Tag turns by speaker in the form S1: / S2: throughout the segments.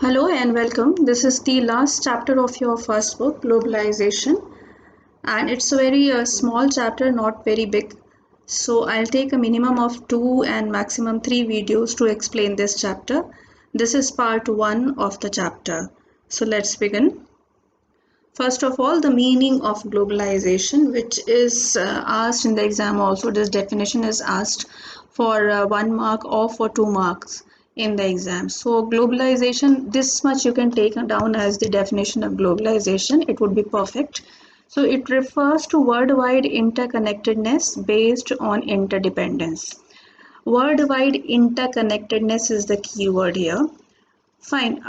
S1: Hello and welcome. This is the last chapter of your first book, Globalization, and it's a very small chapter, not very big. So I'll take a minimum of two and maximum three videos to explain this chapter. This is part one of the chapter. So let's begin. First of all, the meaning of globalization, which is asked in the exam also. This definition is asked for 1 mark or for 2 marks in the exam. So, globalization, this much you can take down as the definition of globalization. It would be perfect. So, it refers to worldwide interconnectedness based on interdependence. Worldwide interconnectedness is the key word here. Fine.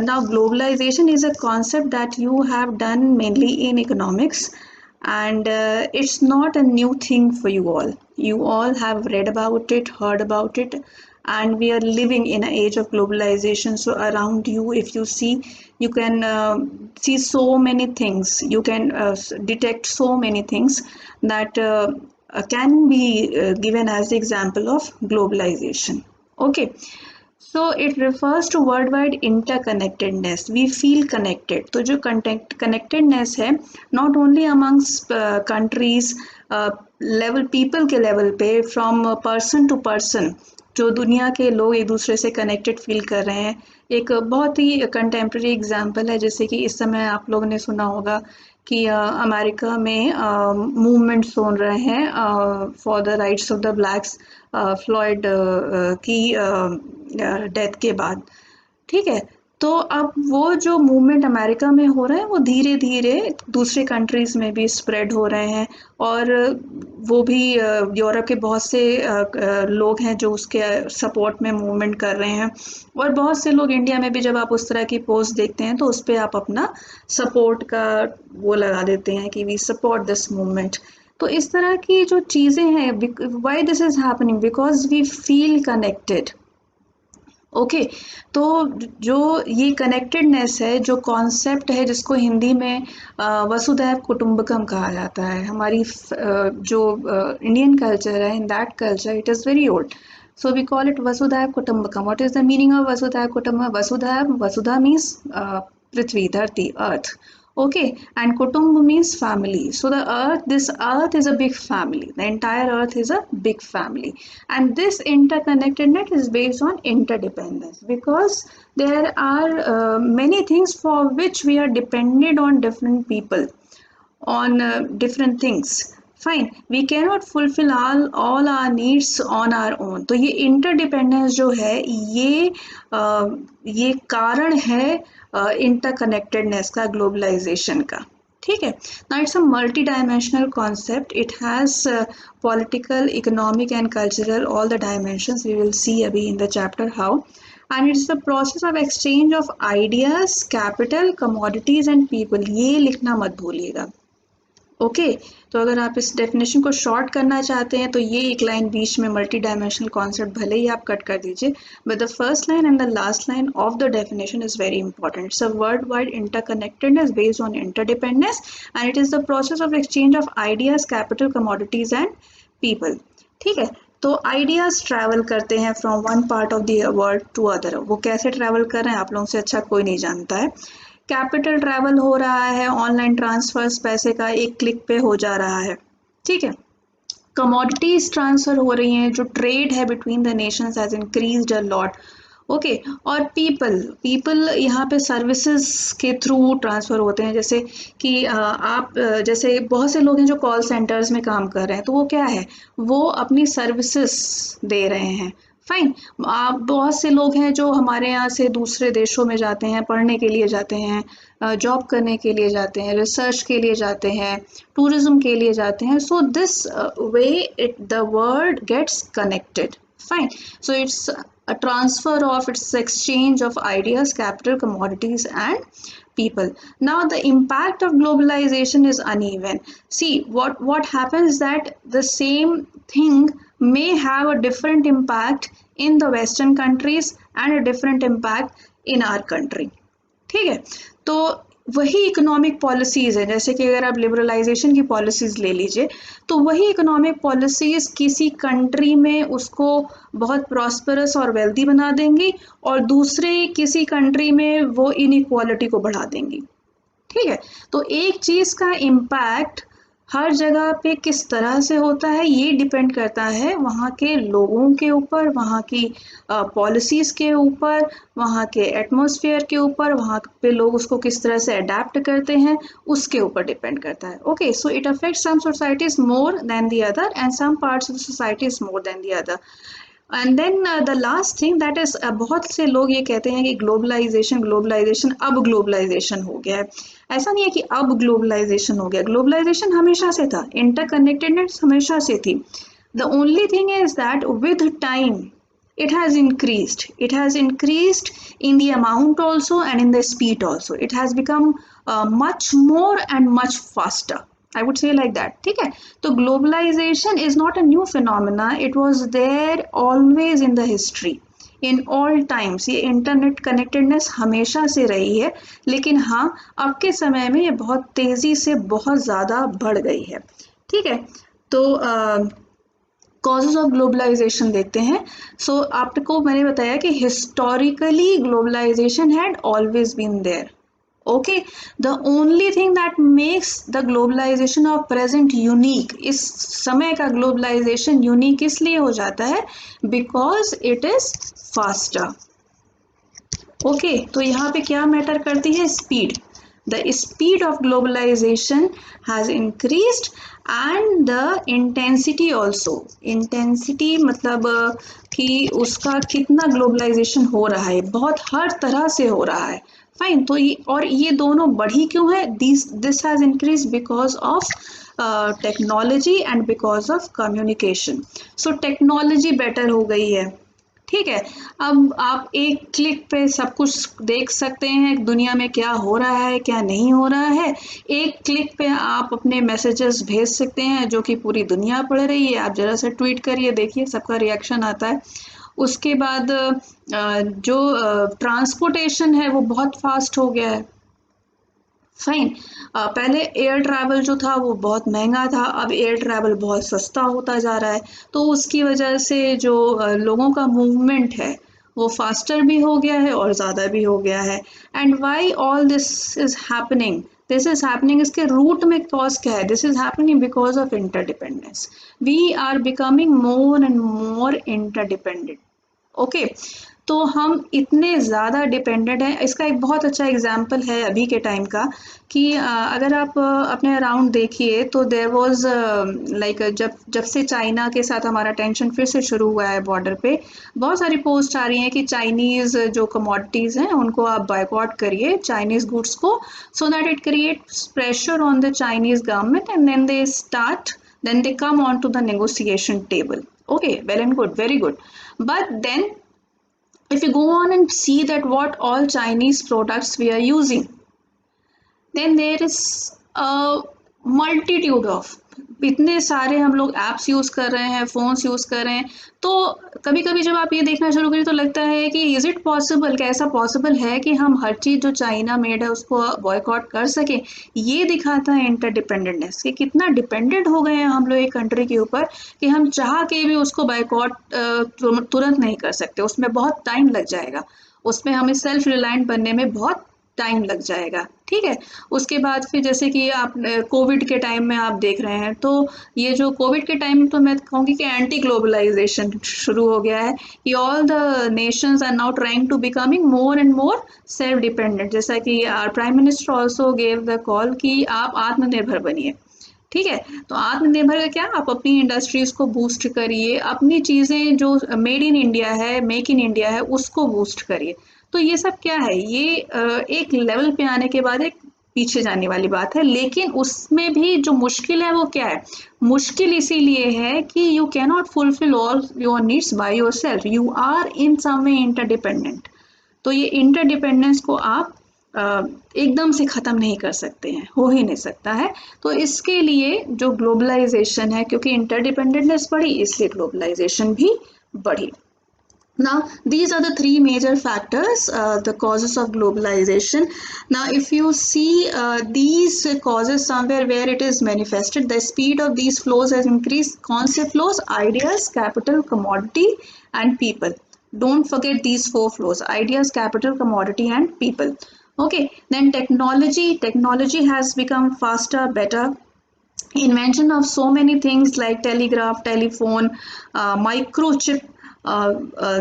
S1: Now, globalization is a concept that you have done mainly in economics, and it's not a new thing for you all. You all have read about it, heard about it, and we are living in an age of globalization. So, around you, if you see, you can see so many things, you can detect so many things that can be given as the example of globalization. Okay, so it refers to worldwide interconnectedness. We feel connected. तो जो connectedness है, not only amongst countries, level people के level पे, from person to person, जो दुनिया के लोग एक दूसरे से कनेक्टेड फील कर रहे हैं. एक बहुत ही कंटेम्प्रेरी एग्जांपल है, जैसे कि इस समय आप लोगों ने सुना होगा कि अमेरिका में मूवमेंट्स हो रहे हैं for the rights of the blacks, Floyd की डेथ के बाद. ठीक है, तो अब वो जो मूवमेंट अमेरिका में हो रहा है वो धीरे धीरे दूसरे कंट्रीज में भी स्प्रेड हो रहे हैं. और वो भी यूरोप के बहुत से लोग हैं जो उसके सपोर्ट में मूवमेंट कर रहे हैं. और बहुत से लोग इंडिया में भी, जब आप उस तरह की पोस्ट देखते हैं तो उस पर आप अपना सपोर्ट का वो लगा देते हैं कि वी सपोर्ट दिस मूवमेंट. तो इस तरह की जो चीज़ें हैं, why this is happening, because we feel connected. Okay, तो जो ये कनेक्टेडनेस है, जो कॉन्सेप्ट है, जिसको हिंदी में वसुधैव कुटुंबकम कहा जाता है, हमारी जो इंडियन कल्चर है, in that culture it is very old. So we call it Vasudhaiv Kutumbakam. What is the meaning of Vasudhaiv Kutumbakam? Vasudha means Prithvi, Dharti, Earth. Okay, and Kutumb means family. So this earth is a big family. The entire earth is a big family, and this interconnectedness is based on interdependence, because there are many things for which we are dependent on different people, on different things. Fine, we can not fulfil all our needs on our own. तो ये interdependence जो है, ये कारण है interconnectedness का, globalisation का. ठीक है. Now it's a multi dimensional concept. It has political, economic and cultural, all the dimensions we will see अभी in the chapter how. And it's the process of exchange of ideas, capital, commodities and people. ये लिखना मत भूलिएगा. Okay, तो अगर आप इस definition को शॉर्ट करना चाहते हैं तो ये एक लाइन बीच में मल्टी डायमेंशनल कॉन्सेप्ट भले ही आप कट कर दीजिए, but the first line and the last line of the definition is very important. It's a world wide interconnectedness based on interdependence, and it is the process of exchange of ideas, capital, commodities and people. ठीक है, तो ideas travel करते हैं from one part of the world to other. वो कैसे travel कर रहे हैं आप लोगों से अच्छा कोई नहीं जानता है. कैपिटल ट्रैवल हो रहा है, ऑनलाइन ट्रांसफर्स पैसे का एक क्लिक पे हो जा रहा है. ठीक है. कमोडिटीज ट्रांसफर हो रही हैं, जो ट्रेड है between the Nations has increased a lot. Okay, और पीपल यहाँ पे सर्विसेज के थ्रू ट्रांसफ़र होते हैं. जैसे कि आप जैसे बहुत से लोग हैं जो कॉल सेंटर्स में काम कर रहे हैं, तो वो क्या है, वो अपनी सर्विसेज दे रहे हैं. फाइन. बहुत से लोग हैं जो हमारे यहाँ से दूसरे देशों में जाते हैं, पढ़ने के लिए जाते हैं, जॉब करने के लिए जाते हैं, रिसर्च के लिए जाते हैं, टूरिज्म के लिए जाते हैं. So this way it the world gets connected. Fine. So it's a transfer of, it's exchange of ideas, capital, commodities and people. Now the impact of globalization is uneven. See, what happens that the same thing may have a different impact in the Western countries and a different impact in our country. ठीक है, तो वही economic policies है, जैसे कि अगर आप liberalisation की पॉलिसीज ले लीजिए, तो वही इकोनॉमिक पॉलिसीज किसी कंट्री में उसको बहुत प्रॉस्परस और वेल्दी बना देंगी, और दूसरे किसी कंट्री में वो इनइक्वालिटी को बढ़ा देंगी। ठीक है, तो एक चीज का इम्पैक्ट हर जगह पे किस तरह से होता है ये डिपेंड करता है वहाँ के लोगों के ऊपर, वहाँ की पॉलिसीज के ऊपर, वहाँ के एटमॉस्फेयर के ऊपर, वहाँ पे लोग उसको किस तरह से अडेप्ट करते हैं उसके ऊपर डिपेंड करता है। Okay, so it affects some societies more than the other and some parts of the society is more than the other. And then the last thing that is, बहुत से लोग ये कहते हैं कि ग्लोबलाइजेशन ग्लोबलाइजेशन अब ग्लोबलाइजेशन हो गया है। ऐसा नहीं है कि अब ग्लोबलाइजेशन हो गया, ग्लोबलाइजेशन हमेशा से था, इंटरकनेक्टेडनेस हमेशा से थी। The only thing is that with time it has increased in the amount also and in the speed also, it has become much more and much faster, I would say like that। ठीक है, तो globalization is not a new phenomena, it was there always in the history, in all times ये internet connectedness हमेशा से रही है, लेकिन हाँ अब के समय में ये बहुत तेजी से बहुत ज़्यादा बढ़ गई है। ठीक है, तो कॉजेज ऑफ ग्लोबलाइजेशन देखते हैं। सो आपको मैंने बताया कि historically globalization had always been there. Okay, the only thing that makes the globalization of present unique, इस समय का ग्लोबलाइजेशन यूनिक इसलिए हो जाता है because it is faster. Okay, तो यहाँ पे क्या मैटर करती है, speed. The speed of globalization has increased and the intensity also। intensity मतलब कि उसका कितना ग्लोबलाइजेशन हो रहा है, बहुत हर तरह से हो रहा है। फाइन, तो ये और ये दोनों बढ़ी क्यों है, this has increase because of technology and because of communication. So technology better हो गई है। ठीक है, अब आप एक क्लिक पे सब कुछ देख सकते हैं दुनिया में क्या हो रहा है क्या नहीं हो रहा है। एक क्लिक पे आप अपने मैसेजेस भेज सकते हैं जो कि पूरी दुनिया पढ़ रही है, आप जरा सा ट्वीट करिए, देखिए सबका रिएक्शन आता है। उसके बाद जो ट्रांसपोर्टेशन है वो बहुत फास्ट हो गया है। फाइन, पहले एयर ट्रैवल जो था वो बहुत महंगा था, अब एयर ट्रैवल बहुत सस्ता होता जा रहा है, तो उसकी वजह से जो लोगों का मूवमेंट है वो फास्टर भी हो गया है और ज़्यादा भी हो गया है। And why all this is happening, this is happening, इसके रूट में कॉज क्या है, this is happening because of interdependence. We are becoming more and more interdependent. Okay, तो हम इतने ज़्यादा डिपेंडेंट हैं। इसका एक बहुत अच्छा एग्जाम्पल है अभी के टाइम का कि अगर आप अपने अराउंड देखिए तो देयर वाज लाइक जब जब से चाइना के साथ हमारा टेंशन फिर से शुरू हुआ है बॉर्डर पे, बहुत सारी पोस्ट आ रही हैं कि चाइनीज़ जो कमोडिटीज़ हैं उनको आप बायकॉट करिए, चाइनीज़ गुड्स को, so that it creates pressure on the Chinese government and then they come on to the negotiation table। Okay, well and good, very good, but then if you go on and see that what all Chinese products we are using, then there is a multitude of, इतने सारे हम लोग apps use कर रहे हैं, phones use कर रहे हैं, तो कभी कभी जब आप ये देखना शुरू करिए तो लगता है कि इज़ इट पॉसिबल, क्या ऐसा पॉसिबल है कि हम हर चीज़ जो चाइना मेड है उसको बॉयकॉट कर सकें। ये दिखाता है इंटरडिपेंडेंटनेस कि कितना डिपेंडेंट हो गए हैं हम लोग एक कंट्री के ऊपर, कि हम चाह के भी उसको बॉयकॉट तुरंत नहीं कर सकते, उसमें बहुत टाइम लग जाएगा, उसमें हमें सेल्फ रिलायंट बनने में बहुत टाइम लग जाएगा। ठीक है, उसके बाद फिर जैसे कि आप कोविड के टाइम में आप देख रहे हैं, तो ये जो कोविड के टाइम में तो मैं कहूँगी कि एंटी ग्लोबलाइजेशन शुरू हो गया है कि all the nations are now trying to becoming more and more self dependent, जैसा कि prime minister also gave the call कि आप आत्मनिर्भर बनिए। ठीक है, तो आत्मनिर्भर का क्या, आप अपनी इंडस्ट्रीज को बूस्ट करिए, अपनी चीज़ें जो मेड इन इंडिया है, मेक इन इंडिया है, उसको बूस्ट करिए। तो ये सब क्या है, ये एक लेवल पे आने के बाद एक पीछे जाने वाली बात है, लेकिन उसमें भी जो मुश्किल है वो क्या है, मुश्किल इसीलिए है कि you can not fulfil all your needs by yourself, you are in some way interdependent. तो ये इंटरडिपेंडेंस को आप एकदम से ख़त्म नहीं कर सकते हैं, हो ही नहीं सकता है। तो इसके लिए जो ग्लोबलाइजेशन है, क्योंकि इंटरडिपेंडेंटनेस बढ़ी इसलिए ग्लोबलाइजेशन भी बढ़ी। Now, these are the three major factors, the causes of globalization. Now, if you see these causes somewhere where it is manifested, the speed of these flows has increased. कौन से flows? Ideas, capital, commodity, and people. Don't forget these four flows: ideas, capital, commodity, and people. Okay, then technology. Technology has become faster, better, invention of so many things like telegraph, telephone, microchip,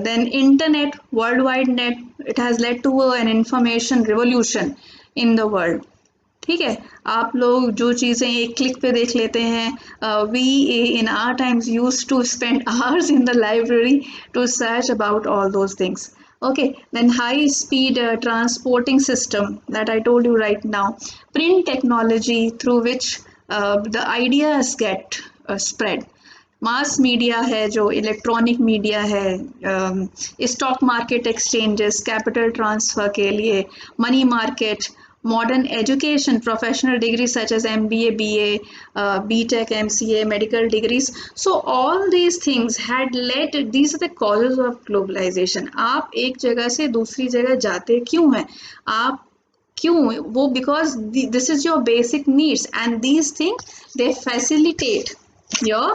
S1: then internet, worldwide net. It has led to an information revolution in the world. ठीक है, आप लोग जो चीज़ें एक click पे देख लेते हैं, we in our times use to spend hours in the library to search about all those things. Okay, then high speed transporting system that I told you right now. Print technology through which the ideas get spread. Mass media है जो electronic media है, stock market exchanges capital transfer के लिए, money market, modern education, professional degrees such as MBA, BA, BTech, MCA, medical degrees. So all these things had led, these are the causes of globalization. आप एक जगह से दूसरी जगह जाते क्यों हैं? आप क्यों वो? Because this is your basic needs, and these things they facilitate your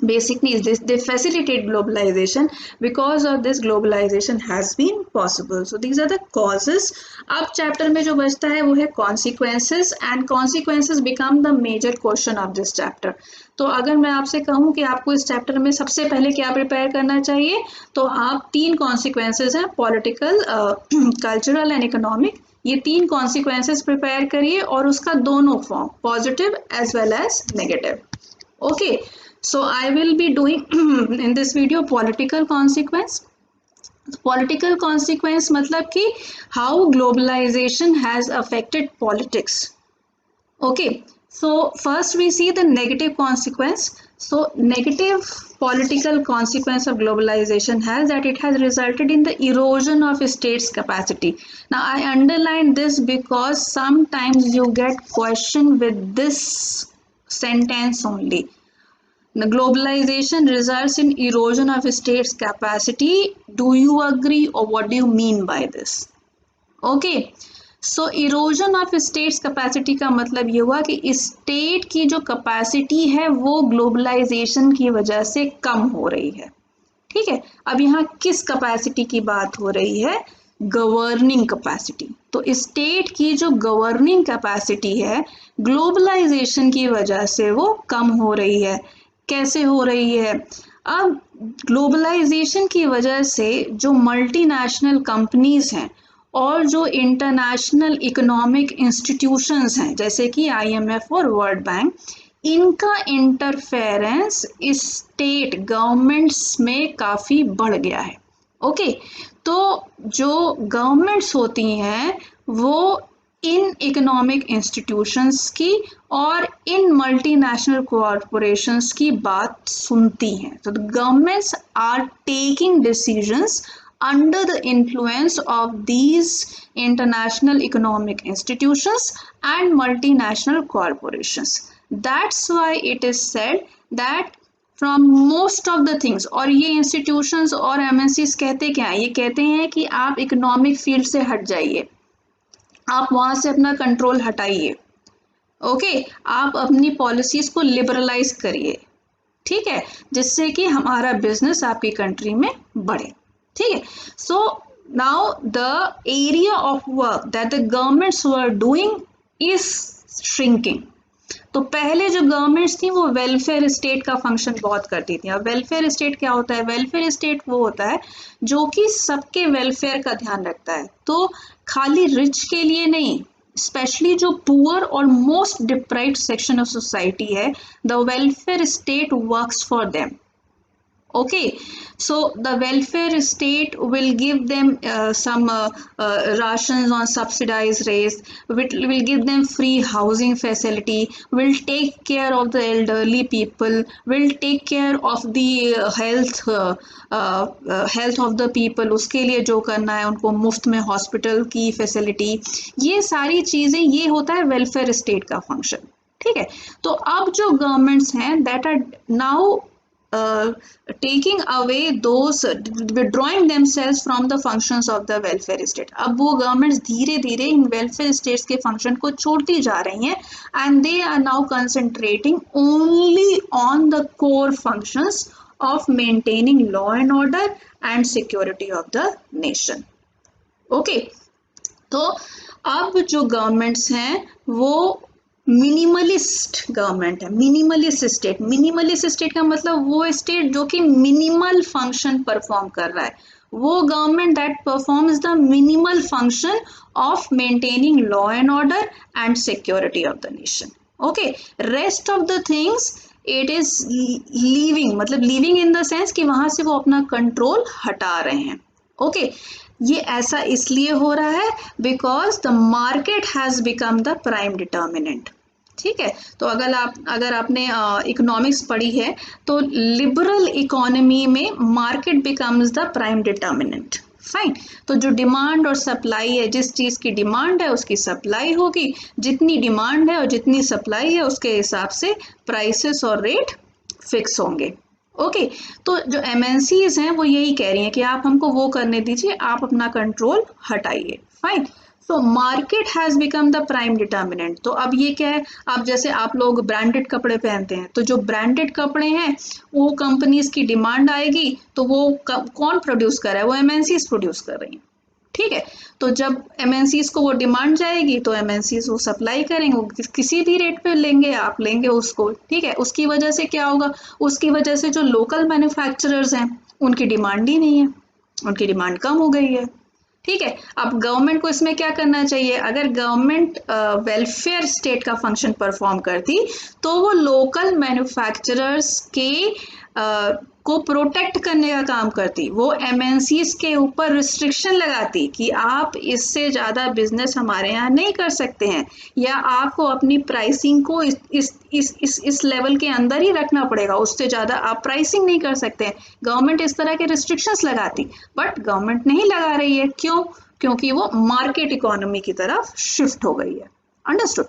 S1: basic needs. They facilitate globalization. Because of this, globalization has been possible. So these are the causes. अब चैप्टर में जो बचता है वो है consequences, and consequences become the major question of this chapter. तो अगर मैं आपसे कहूँ कि आपको इस चैप्टर में सबसे पहले क्या प्रिपेयर करना चाहिए, तो आप तीन consequences हैं, political, cultural and economic. ये तीन consequences प्रिपेयर करिए और उसका दोनों form, positive as well as negative. Okay, so I will be doing in this video political consequence. Political consequence मतलब कि how globalization has affected politics. Okay, so first we see the negative consequence. So negative political consequence of globalization has that it has resulted in the erosion of states' capacity. Now I underline this because sometimes you get question with this sentence only. The globalization results in erosion of states' capacity. Do you agree, or what do you mean by this? Okay, so erosion of states' capacity का मतलब ये हुआ कि state की जो capacity है वो globalisation की वजह से कम हो रही है. ठीक है, अब यहाँ किस कैपेसिटी की बात हो रही है? Governing capacity. तो स्टेट की जो गवर्निंग कैपेसिटी है ग्लोबलाइजेशन की वजह से वो कम हो रही है. कैसे हो रही है? अब ग्लोबलाइजेशन की वजह से जो मल्टीनेशनल कंपनीज हैं और जो इंटरनेशनल इकोनॉमिक इंस्टीट्यूशंस हैं जैसे कि IMF और वर्ल्ड बैंक, इनका इंटरफेरेंस स्टेट गवर्नमेंट्स में काफ़ी बढ़ गया है. ओके, तो जो गवर्नमेंट्स होती हैं वो इन इकोनॉमिक इंस्टीट्यूशंस की और इन मल्टीनेशनल कॉरपोरेशंस की बात सुनती हैं. तो the governments are taking decisions under the influence of these international economic institutions and multinational corporations. That's why it is said that from most of the things, और ये institutions और MNCs कहते क्या है? ये कहते हैं कि आप इकोनॉमिक फील्ड से हट जाइए, आप वहाँ से अपना कंट्रोल हटाइए. ओके, आप अपनी पॉलिसीज को लिबरलाइज करिए. ठीक है, जिससे कि हमारा बिजनेस आपकी कंट्री में बढ़े. ठीक है, so now the area of work that the governments were doing is shrinking. तो पहले जो गवर्नमेंट्स थी वो वेलफेयर स्टेट का फंक्शन बहुत करती थी. अब वेलफेयर स्टेट क्या होता है? वेलफेयर स्टेट वो होता है जो कि सबके वेलफेयर का ध्यान रखता है. तो खाली रिच के लिए नहीं, स्पेशली जो पुअर और most deprived section of society है, the welfare state works for them. Okay, so the welfare state will give them some rations on subsidized rates, will give them free housing facility, will take care of the elderly people, will take care of the health of the people. उसके लिए जो करना है उनको मुफ्त में hospital की facility, ये सारी चीज़ें, ये होता है वेलफेयर स्टेट का फंक्शन. ठीक है, तो अब जो गवर्नमेंट्स हैं that are now taking away those, withdrawing themselves from the functions of the welfare state. अब वो गवर्नमेंट्स धीरे धीरे इन वेलफेयर स्टेट्स के फंक्शन को छोड़ती जा रही हैं, and they are now concentrating only on the core functions of maintaining law and order and security of the nation. Okay, तो अब जो गवर्नमेंट्स हैं वो मिनिमलिस्ट गवर्नमेंट है, मिनिमलिस्ट स्टेट। मिनिमलिस्ट स्टेट का मतलब वो स्टेट जो कि मिनिमल फंक्शन परफॉर्म कर रहा है, वो government that performs the minimal function of maintaining law and order and security of the nation. Okay, rest of the things it is leaving, मतलब लीविंग इन द सेंस कि वहां से वो अपना कंट्रोल हटा रहे हैं। ओके, ये ऐसा इसलिए हो रहा है because the market has become the prime determinant. ठीक है, तो अगर आपने इकोनॉमिक्स पढ़ी है तो लिबरल इकोनॉमी में market becomes the prime determinant. Fine, तो जो डिमांड और सप्लाई है, जिस चीज़ की डिमांड है उसकी सप्लाई होगी, जितनी डिमांड है और जितनी सप्लाई है उसके हिसाब से प्राइसेस और रेट फिक्स होंगे। ओके, तो जो एमएनसीज हैं वो यही कह रही हैं कि आप हमको वो करने दीजिए, आप अपना कंट्रोल हटाइए। Fine, so market has become the prime determinant. तो अब ये क्या है, अब जैसे आप लोग ब्रांडेड कपड़े पहनते हैं, तो जो ब्रांडेड कपड़े हैं वो कंपनीज की डिमांड आएगी तो वो कौन प्रोड्यूस कर रहा है, वो एमएनसीज प्रोड्यूस कर रही हैं। ठीक है, तो जब एमएनसीज को वो डिमांड जाएगी तो एमएनसीज वो सप्लाई करेंगे, वो किसी भी रेट पे लेंगे, आप लेंगे उसको। ठीक है, उसकी वजह से क्या होगा, उसकी वजह से जो लोकल मैन्युफैक्चरर्स हैं उनकी डिमांड ही नहीं है, उनकी डिमांड कम हो गई है। ठीक है, अब गवर्नमेंट को इसमें क्या करना चाहिए, अगर गवर्नमेंट वेलफेयर स्टेट का फंक्शन परफॉर्म करती तो वो लोकल मैन्युफैक्चरर्स के को प्रोटेक्ट करने का काम करती, वो एमएनसीज के ऊपर रिस्ट्रिक्शन लगाती कि आप इससे ज़्यादा बिजनेस हमारे यहाँ नहीं कर सकते हैं, या आपको अपनी प्राइसिंग को इस लेवल के अंदर ही रखना पड़ेगा, उससे ज़्यादा आप प्राइसिंग नहीं कर सकते हैं। गवर्नमेंट इस तरह के रिस्ट्रिक्शंस लगाती, बट गवर्नमेंट नहीं लगा रही है। क्यों? क्योंकि वो मार्केट इकोनॉमी की तरफ शिफ्ट हो गई है। अंडरस्टूड?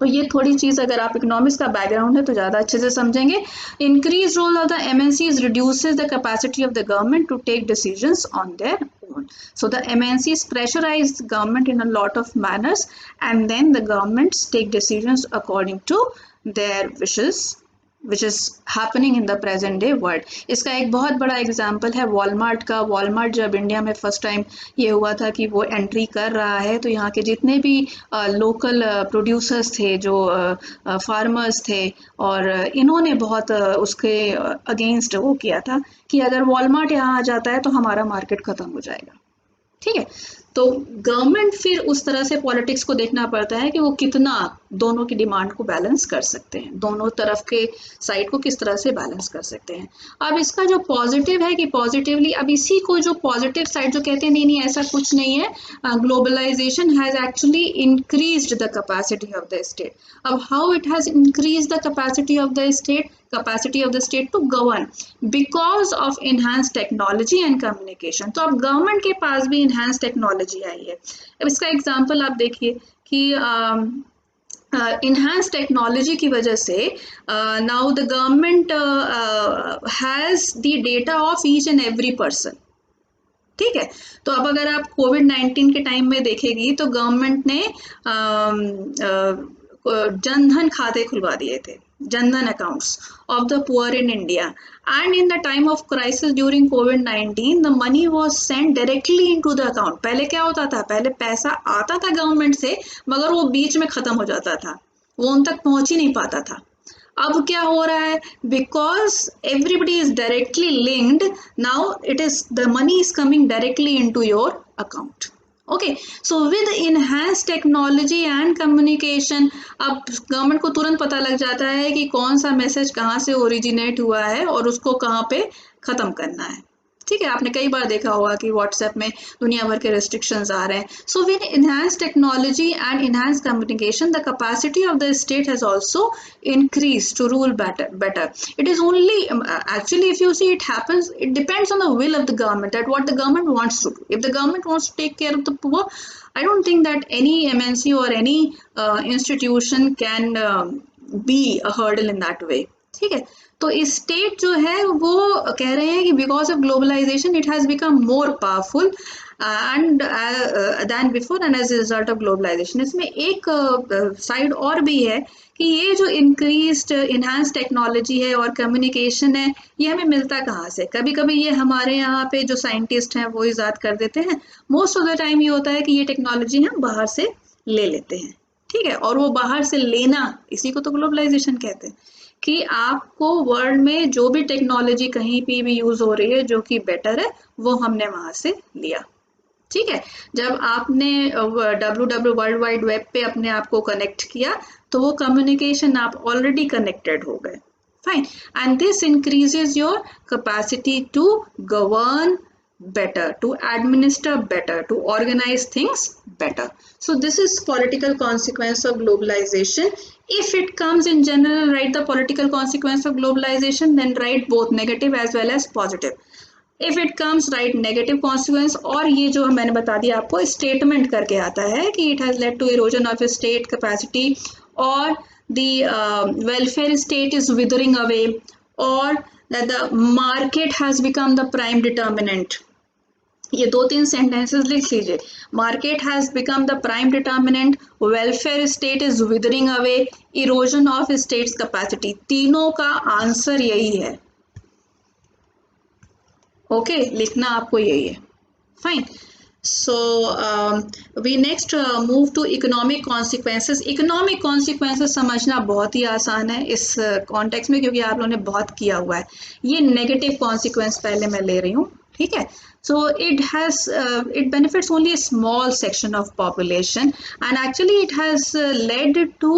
S1: तो ये थोड़ी चीज़ अगर आप इकोनॉमिक्स का बैकग्राउंड है तो ज़्यादा अच्छे से समझेंगे। Increase role of the MNCs reduces the capacity of the government to take decisions on their own. So the MNCs pressurize the government in a lot of manners, and then the governments take decisions according to their wishes, which is happening in the present day world. इसका एक बहुत बड़ा example है Walmart का। Walmart जब India में first time ये हुआ था कि वो एंट्री कर रहा है, तो यहाँ के जितने भी लोकल प्रोड्यूसर्स थे, जो फार्मर्स थे, और इन्होंने बहुत उसके अगेंस्ट वो किया था कि अगर वॉलमार्ट यहाँ आ जाता है तो हमारा मार्केट ख़त्म हो जाएगा। ठीक है, तो गवर्नमेंट फिर उस तरह से पॉलिटिक्स को देखना पड़ता है कि वो कितना दोनों की डिमांड को बैलेंस कर सकते हैं, दोनों तरफ के साइड को किस तरह से बैलेंस कर सकते हैं। अब इसका जो पॉजिटिव है कि पॉजिटिवली, अब इसी को जो पॉजिटिव साइड जो कहते हैं नहीं नहीं ऐसा कुछ नहीं है, globalisation has actually increased the capacity of the state. अब how it has increased the capacity of the state, capacity of the state to govern because of enhanced technology and communication। तो अब गवर्नमेंट के पास भी enhanced technology आई है। अब इसका example आप देखिए कि enhanced technology की वजह से now the government has the data of each and every person। ठीक है, तो अब अगर आप कोविड-19 के टाइम में देखेगी तो गवर्नमेंट ने जनधन खाते खुलवा दिए थे, Jan Dhan accounts of the poor in India, and in the time of crisis during COVID-19 the money was sent directly into the account। पहले क्या होता था, पहले पैसा आता था गवर्नमेंट से मगर वो बीच में ख़त्म हो जाता था, वो उन तक पहुंच ही नहीं पाता था। अब क्या हो रहा है, because everybody is directly linked, now it is the money is coming directly into your account. Okay, so with enhance technology and communication अब गवर्नमेंट को तुरंत पता लग जाता है कि कौन सा मैसेज कहाँ से ओरिजिनेट हुआ है और उसको कहाँ पे ख़त्म करना है। ठीक है, आपने कई बार देखा होगा कि व्हाट्सएप में दुनिया भर के रिस्ट्रिक्शंस आ रहे हैं। So with enhance technology and enhance communication the capacity of the state has also increased to rule better. It is only actually if you see it happens, it depends on the will of the government, that what the government wants to do. If the government wants to take care of the poor, I don't think that any MNC or any institution can be a hurdle in that way। ठीक है, तो state जो है वो कह रहे हैं कि because of globalization it has become more powerful and than before and as a result of globalization. इसमें एक साइड और भी है कि ये जो इंक्रीज्ड इन्हांस टेक्नोलॉजी है और कम्युनिकेशन है, ये हमें मिलता कहाँ से? कभी कभी ये हमारे यहाँ पे जो साइंटिस्ट हैं वो ईजाद कर देते हैं, मोस्ट ऑफ द टाइम ये होता है कि ये टेक्नोलॉजी हम बाहर से ले लेते हैं, ठीक है। और वो बाहर से लेना, इसी को तो ग्लोबलाइजेशन कहते हैं, कि आपको वर्ल्ड में जो भी टेक्नोलॉजी कहीं पे भी यूज हो रही है जो कि बेटर है, वो हमने वहां से लिया, ठीक है। जब आपने डब्ल्यू वर्ल्ड वाइड वेब पे अपने आप को कनेक्ट किया, तो वो कम्युनिकेशन आप ऑलरेडी कनेक्टेड हो गए, fine. And this increases your capacity to govern better, to administer better, to organize things better. So this is political consequence of globalization. If it comes in general, write the political consequence of globalization, then write both negative as well as positive. If it comes, write negative consequence, और ये जो मैंने बता दिया आपको statement करके आता है कि it has led to erosion of state capacity, or the welfare state is withering away, or that the market has become the prime determinant. ये 2-3 सेंटेंसेस लिख लीजिए। Market has become the prime determinant, welfare state is withering away, erosion of states capacity, तीनों का answer यही है। Okay, लिखना आपको यही है, fine. So we next move to economic consequences. Economic consequences समझना बहुत ही आसान है इस कॉन्टेक्स्ट में, क्योंकि आप लोगों ने बहुत किया हुआ है। ये नेगेटिव कॉन्सिक्वेंस पहले मैं ले रही हूँ, ठीक है। So it benefits only a small section of population, and actually it has led to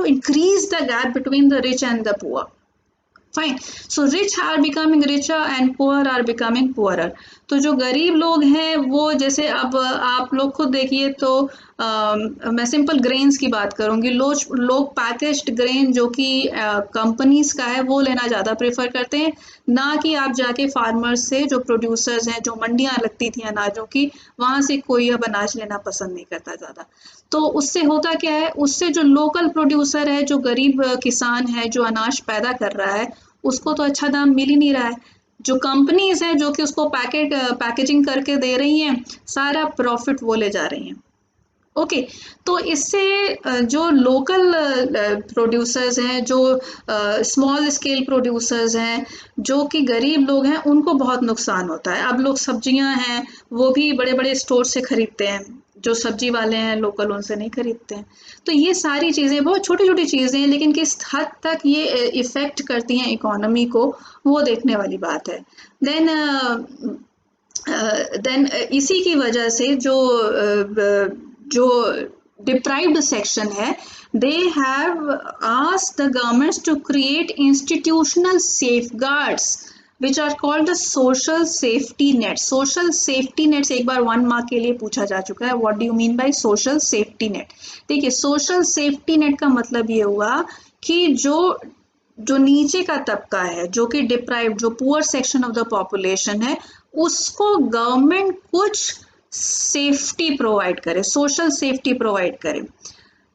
S1: increase the gap between the rich and the poor. Fine. So rich are becoming richer and poor are becoming poorer. तो जो गरीब लोग हैं वो, जैसे अब आप लोग खुद देखिए तो मैं सिंपल ग्रेन्स की बात करूंगी, लोग पैकेज्ड ग्रेन जो कि कंपनीज का है वो लेना ज़्यादा प्रेफर करते हैं, ना कि आप जाके फार्मर्स से, जो प्रोड्यूसर्स हैं, जो मंडियाँ लगती थी अनाजों की, वहाँ से कोई अब अनाज लेना पसंद नहीं करता ज़्यादा। तो उससे होता क्या है, उससे जो लोकल प्रोड्यूसर है, जो गरीब किसान है, जो अनाज पैदा कर रहा है, उसको तो अच्छा दाम मिल ही नहीं रहा है। जो कंपनीज हैं जो कि उसको पैकेजिंग करके दे रही हैं, सारा प्रॉफिट वो ले जा रही हैं। ओके, तो इससे जो लोकल प्रोड्यूसर्स हैं, जो स्मॉल स्केल प्रोड्यूसर्स हैं, जो कि गरीब लोग हैं, उनको बहुत नुकसान होता है। अब लोग सब्जियां हैं वो भी बड़े बड़े स्टोर से खरीदते हैं, जो सब्जी वाले हैं लोकल उनसे नहीं खरीदते हैं। तो ये सारी चीज़ें बहुत छोटी छोटी चीज़ें हैं, लेकिन किस हद तक ये इफ़ेक्ट करती हैं इकोनॉमी को, वो देखने वाली बात है। देन इसी की वजह से जो डिप्राइव्ड सेक्शन है, they have asked the governments to create institutional safeguards which are called the social safety nets. Social safety nets एक बार 1 मार्क के लिए पूछा जा चुका है, what do you mean by social safety net? देखिए, social safety net का मतलब ये हुआ कि जो नीचे का तबका है, जो कि डिप्राइव्ड, जो poor section of the population है, उसको गवर्नमेंट कुछ सेफ्टी प्रोवाइड करे, सोशल सेफ्टी प्रोवाइड करे।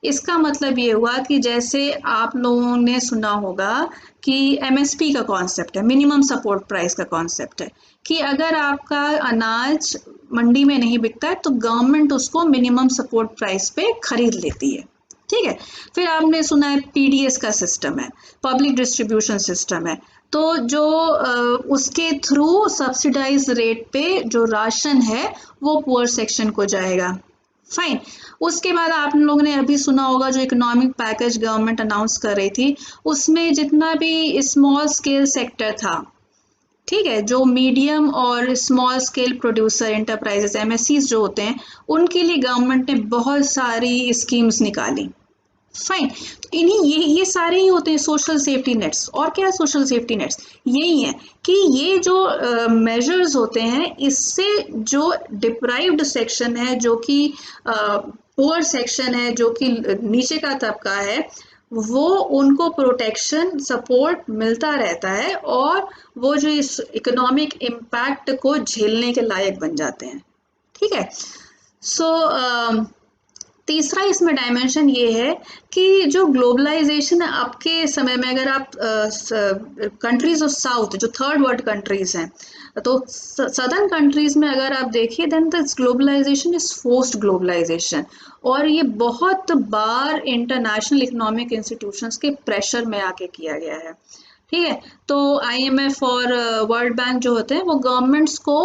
S1: इसका मतलब ये हुआ कि जैसे आप लोगों ने सुना होगा कि एमएसपी का कॉन्सेप्ट है, मिनिमम सपोर्ट प्राइस का कॉन्सेप्ट है, कि अगर आपका अनाज मंडी में नहीं बिकता है तो गवर्नमेंट उसको मिनिमम सपोर्ट प्राइस पे खरीद लेती है, ठीक है। फिर आपने सुना है पीडीएस का सिस्टम है, पब्लिक डिस्ट्रीब्यूशन सिस्टम है, तो जो उसके थ्रू सब्सिडाइज रेट पे जो राशन है वो पुअर सेक्शन को जाएगा, फाइन। उसके बाद आप लोगों ने अभी सुना होगा जो इकोनॉमिक पैकेज गवर्नमेंट अनाउंस कर रही थी, उसमें जितना भी स्मॉल स्केल सेक्टर था, ठीक है, जो मीडियम और स्मॉल स्केल प्रोड्यूसर एंटरप्राइजेस एमएससीज जो होते हैं, उनके लिए गवर्नमेंट ने बहुत सारी स्कीम्स निकाली, फाइन। तो ये सारे ही होते हैं सोशल सेफ्टी नेट्स। और क्या सोशल सेफ्टी नेट्स? यही है कि ये जो मेजर्स होते हैं, इससे जो डिप्राइव्ड सेक्शन है, जो कि पुअर सेक्शन है, जो कि नीचे का तबका है, वो उनको प्रोटेक्शन सपोर्ट मिलता रहता है, और वो जो इस इकोनॉमिक इम्पैक्ट को झेलने के लायक बन जाते हैं, ठीक है। सो तीसरा इसमें डायमेंशन ये है कि जो ग्लोबलाइजेशन है आपके समय में, अगर आप कंट्रीज ऑफ साउथ जो थर्ड वर्ल्ड कंट्रीज हैं, तो सदर्न कंट्रीज में अगर आप देखिए, then this globalization is forced globalization, और ये बहुत बार इंटरनेशनल इकोनॉमिक इंस्टीट्यूशंस के प्रेशर में आके किया गया है। ठीक है, तो IMF और वर्ल्ड बैंक जो होते हैं वो गवर्नमेंट्स को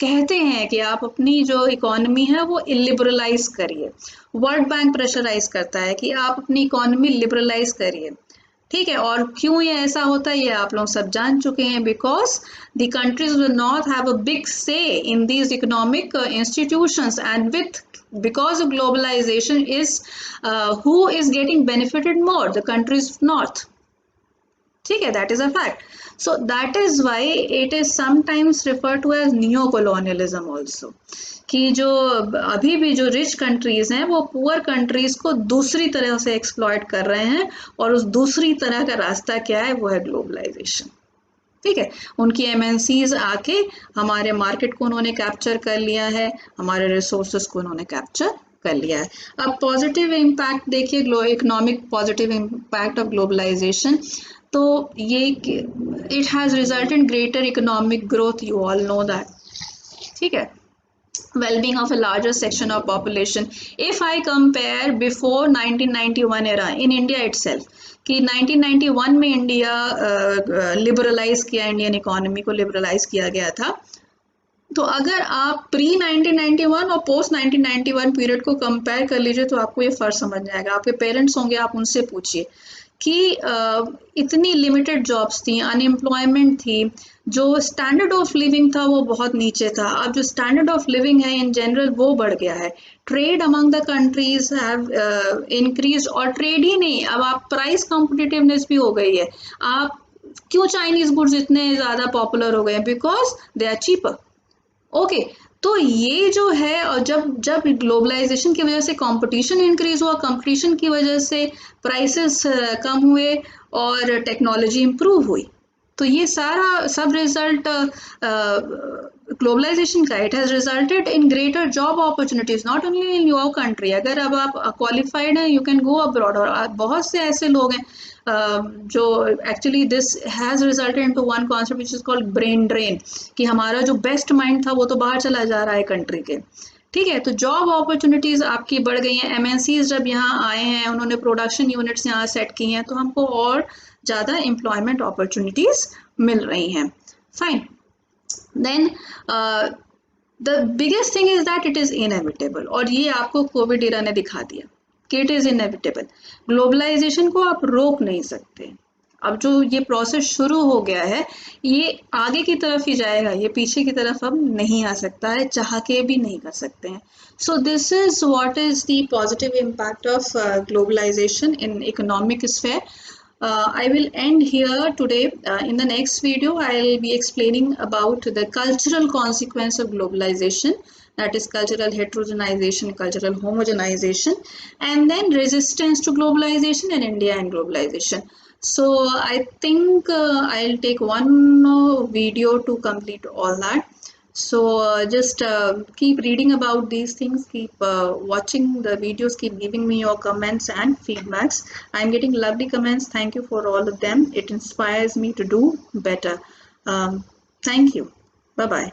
S1: कहते हैं कि आप अपनी जो इकोनॉमी है वो लिबरलाइज करिए। वर्ल्ड बैंक प्रेशराइज करता है कि आप अपनी इकोनॉमी लिबरलाइज करिए। ठीक है, और क्यों ये ऐसा होता है ये आप लोग सब जान चुके हैं, because the countries will not have a big say in these economic institutions, and with because of globalization is who is getting benefited more? The countries of north. ठीक है, that is a fact. So that is why it is sometimes refer to as neo colonialism also, कि जो अभी भी जो rich countries हैं वो poor countries को दूसरी तरह से एक्सप्लॉइट कर रहे हैं, और उस दूसरी तरह का रास्ता क्या है, वो है ग्लोबलाइजेशन. ठीक है, उनकी MNCs आके हमारे मार्केट को उन्होंने कैप्चर कर लिया है, हमारे रिसोर्सेज को उन्होंने कैप्चर कर लिया है. अब पॉजिटिव इम्पैक्ट देखिए, economic positive impact of globalization, तो ये it has result in greater economic growth, you all know that. ठीक है, well-being of a larger section of population. If I compare before 1991 era in India itself, कि 1991 में India liberalise किया, Indian economy को liberalise किया गया था, तो अगर आप प्री 1991 और पोस्ट 1991 पीरियड को कंपेयर कर लीजिए तो आपको ये फर्क समझ में आएगा. आपके पेरेंट्स होंगे, आप उनसे पूछिए कि इतनी लिमिटेड जॉब्स थी, अनएम्प्लॉयमेंट थी, जो स्टैंडर्ड ऑफ लिविंग था वो बहुत नीचे था. अब जो स्टैंडर्ड ऑफ लिविंग है इन जनरल वो बढ़ गया है. Trade among the countries have increase, और ट्रेड ही नहीं, अब आप प्राइस कॉम्पिटिटिवनेस भी हो गई है. आप क्यों चाइनीज गुड्स इतने ज़्यादा पॉपुलर हो गए हैं? Because they are cheaper. Okay, तो ये जो है, और जब ग्लोबलाइजेशन की वजह से कंपटीशन इंक्रीज हुआ, कंपटीशन की वजह से प्राइसेस कम हुए और टेक्नोलॉजी इंप्रूव हुई, तो ये सारा सब रिजल्ट ग्लोबलाइजेशन का. It has resulted in greater job opportunities not only in your country. अगर अब आप क्वालिफाइड हैं, यू कैन गो अब्रॉड. और बहुत से ऐसे लोग हैं जो actually this has resulted into one concept which is called brain drain, कि हमारा जो बेस्ट माइंड था वो तो बाहर चला जा रहा है कंट्री के. ठीक है, तो जॉब अपॉर्चुनिटीज आपकी बढ़ गई हैं. MNCs जब यहाँ आए हैं, उन्होंने प्रोडक्शन यूनिट्स यहाँ सेट की हैं, तो हमको और ज़्यादा एम्प्लॉयमेंट अपॉर्चुनिटीज मिल रही हैं. Fine. Then the biggest thing is that it is inevitable, और ये आपको कोविड इरा ने दिखा दिया कि इट इज़ इनएविटेबल. ग्लोबलाइजेशन को आप रोक नहीं सकते. अब जो ये प्रोसेस शुरू हो गया है, ये आगे की तरफ ही जाएगा, ये पीछे की तरफ अब नहीं आ सकता है, चाह के भी नहीं कर सकते हैं. So this is what is the positive impact of globalization in economic sphere. I will end here today. In the next video, I'll be explaining about the cultural consequence of globalization, that is cultural heterogenization, cultural homogenization, and then resistance to globalization in India and globalization. So I think I'll take one video to complete all that. So just keep reading about these things, keep watching the videos, keep giving me your comments and feedbacks. I'm getting lovely comments. Thank you for all of them. It inspires me to do better. Thank you. Bye bye.